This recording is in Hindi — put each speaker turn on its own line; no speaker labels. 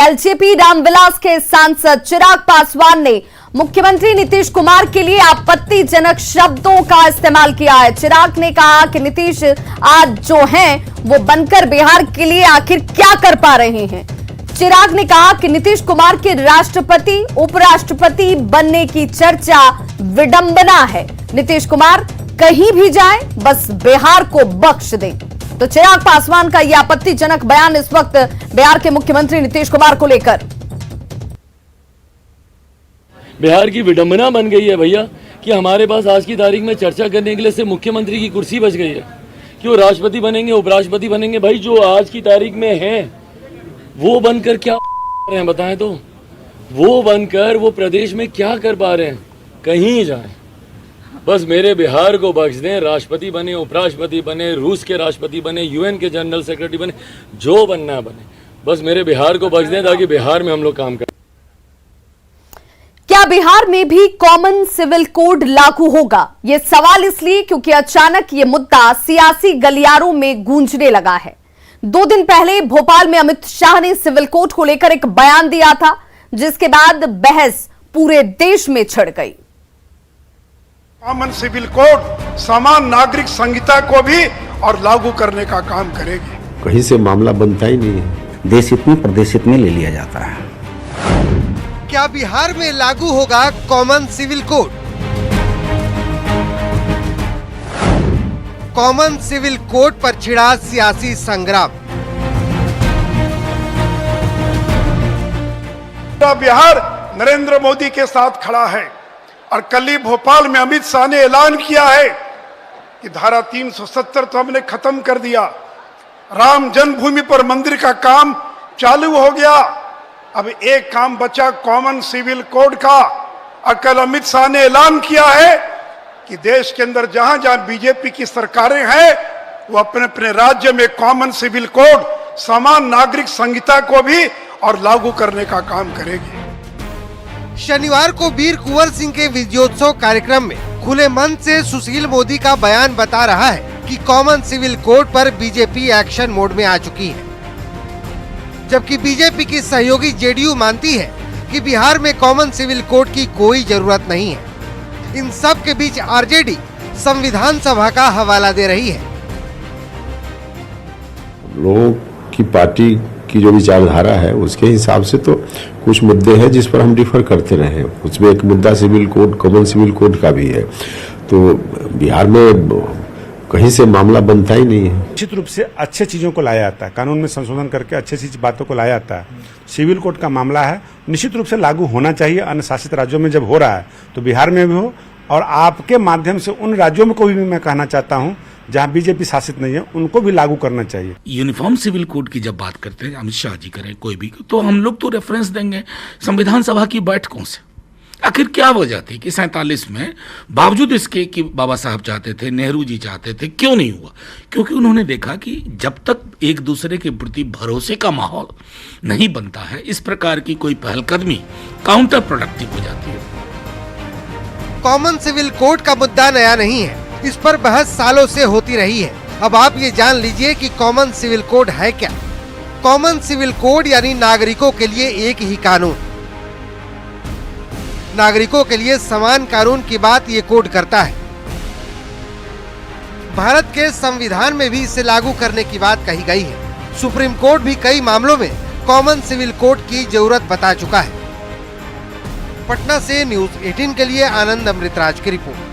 एलजेपी रामविलास के सांसद चिराग पासवान ने मुख्यमंत्री नीतीश कुमार के लिए आपत्तिजनक शब्दों का इस्तेमाल किया है। चिराग ने कहा कि नीतीश आज जो हैं वो बनकर बिहार के लिए आखिर क्या कर पा रहे हैं। चिराग ने कहा कि नीतीश कुमार के राष्ट्रपति उपराष्ट्रपति बनने की चर्चा विडंबना है। नीतीश कुमार कहीं भी जाए बस बिहार को बख्श दें। तो चिराग पासवान का यह आपत्तिजनक बयान इस वक्त बिहार के मुख्यमंत्री नीतीश कुमार को लेकर।
बिहार की विडंबना बन गई है भैया कि हमारे पास आज की तारीख में चर्चा करने के लिए सिर्फ मुख्यमंत्री की कुर्सी बच गई है कि वो राष्ट्रपति बनेंगे उपराष्ट्रपति बनेंगे। भाई जो आज की तारीख में है वो बनकर क्या रहे हैं बताएं तो, वो बनकर वो प्रदेश में क्या कर पा रहे हैं। कहीं जाए बस मेरे बिहार को बख्श दें, राष्ट्रपति बने उपराष्ट्रपति बने रूस के राष्ट्रपति बने यूएन के जनरल सेक्रेटरी बने, जो बनना बने बस मेरे बिहार को बख्श दें ताकि बिहार में हम लोग काम करें।
क्या बिहार में भी कॉमन सिविल कोड लागू होगा? यह सवाल इसलिए क्योंकि अचानक यह मुद्दा सियासी गलियारों में गूंजने लगा है। 2 दिन पहले भोपाल में अमित शाह ने सिविल कोड को लेकर एक बयान दिया था, जिसके बाद बहस पूरे देश में छिड़ गई।
कॉमन सिविल कोड समान नागरिक संहिता को भी और लागू करने का काम करेगी।
कहीं से मामला बनता ही नहीं है,
देश हित में प्रदेश हित में ले लिया जाता है।
क्या बिहार में लागू होगा common civil code? Common civil code पर छिड़ा सियासी संग्राम।
बिहार नरेंद्र मोदी के साथ खड़ा है और कल ही भोपाल में अमित शाह ने ऐलान किया है कि धारा 370 तो हमने खत्म कर दिया, राम जन्मभूमि पर मंदिर का काम चालू हो गया, अब एक काम बचा कॉमन सिविल कोड का। और कल अमित शाह ने ऐलान किया है कि देश के अंदर जहां जहां बीजेपी की सरकारें हैं वो अपने अपने राज्य में कॉमन सिविल कोड समान नागरिक संहिता को भी और लागू करने का काम करेगी।
शनिवार को वीर कुंवर सिंह के विजयोत्सव कार्यक्रम में खुले मन से सुशील मोदी का बयान बता रहा है कि कॉमन सिविल कोड पर बीजेपी एक्शन मोड में आ चुकी है, जबकि बीजेपी की सहयोगी जेडीयू मानती है कि बिहार में कॉमन सिविल कोड की कोई जरूरत नहीं है। इन सब के बीच आरजेडी संविधान सभा का हवाला दे रही है।
लोगों की पार्टी की जो विचारधारा है उसके हिसाब से तो कुछ मुद्दे हैं जिस पर हम डिफर करते रहे हैं। उसमें एक मुद्दा civil code common civil code का भी है। तो बिहार में कहीं से मामला बनता ही नहीं है।
निश्चित रूप से अच्छे चीजों को लाया जाता है, कानून में संशोधन करके अच्छी अच्छी बातों को लाया जाता है। सिविल कोड का मामला है, निश्चित रूप से लागू होना चाहिए। अन्य शासित राज्यों में जब हो रहा है तो बिहार में भी हो, और आपके माध्यम से उन राज्यों में को भी मैं कहना चाहता हूं जहां बीजेपी शासित नहीं है उनको भी लागू करना चाहिए।
यूनिफॉर्म सिविल कोड की जब बात करते हैं अमित शाह जी करें कोई भी, तो हम लोग तो रेफरेंस देंगे संविधान सभा की बैठकों से। आखिर क्या वजह थी कि 47 में बावजूद इसके कि बाबा साहब चाहते थे, नेहरू जी चाहते थे, क्यों नहीं हुआ? क्योंकि उन्होंने देखा कि जब तक एक दूसरे के प्रति भरोसे का माहौल नहीं बनता है, इस प्रकार की कोई पहलकदमी काउंटर प्रोडक्टिव हो जाती है।
कॉमन सिविल कोड का मुद्दा नया नहीं है, इस पर बहस सालों से होती रही है। अब आप ये जान लीजिए कि कॉमन सिविल कोड है क्या। कॉमन सिविल कोड यानी नागरिकों के लिए एक ही कानून, नागरिकों के लिए समान कानून की बात ये कोड करता है। भारत के संविधान में भी इसे लागू करने की बात कही गई है। सुप्रीम कोर्ट भी कई मामलों में कॉमन सिविल कोड की जरूरत बता चुका है। पटना से न्यूज़ 18 के लिए आनंद अमृतराज की रिपोर्ट।